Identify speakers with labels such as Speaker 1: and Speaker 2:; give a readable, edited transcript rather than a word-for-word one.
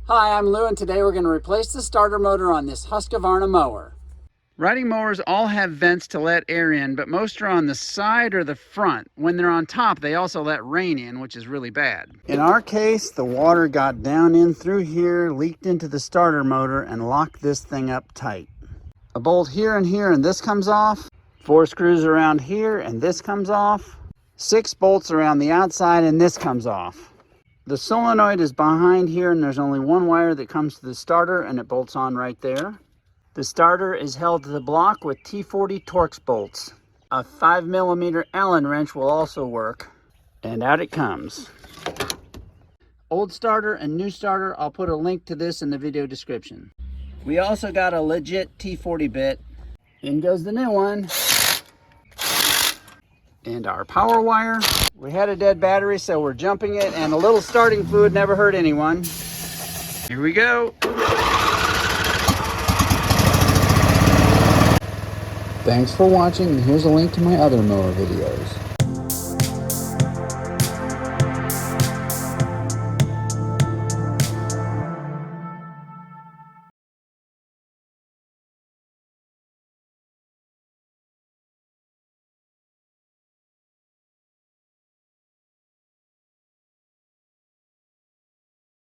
Speaker 1: Hi, I'm Lou, and today we're going to replace the starter motor on this Husqvarna mower. Riding mowers all have vents to let air in, but most are on the side or the front. When they're on top, they also let rain in, which is really bad. In our case, the water got down in through here, leaked into the starter motor, and locked this thing up tight. A bolt here, and this comes off. 4 screws around here, and this comes off. 6 bolts around the outside, and this comes off. The solenoid is behind here, and there's only one wire that comes to the starter, and it bolts on right there. The starter is held to the block with T40 Torx bolts. A 5mm Allen wrench will also work. And out it comes. Old starter and new starter, I'll put a link to this in the video description. We also got a legit T40 bit. In goes the new one. And our power wire. We had a dead battery, so we're jumping it, and a little starting fluid never hurt anyone. Here we go. Thanks for watching, and here's a link to my other mower videos.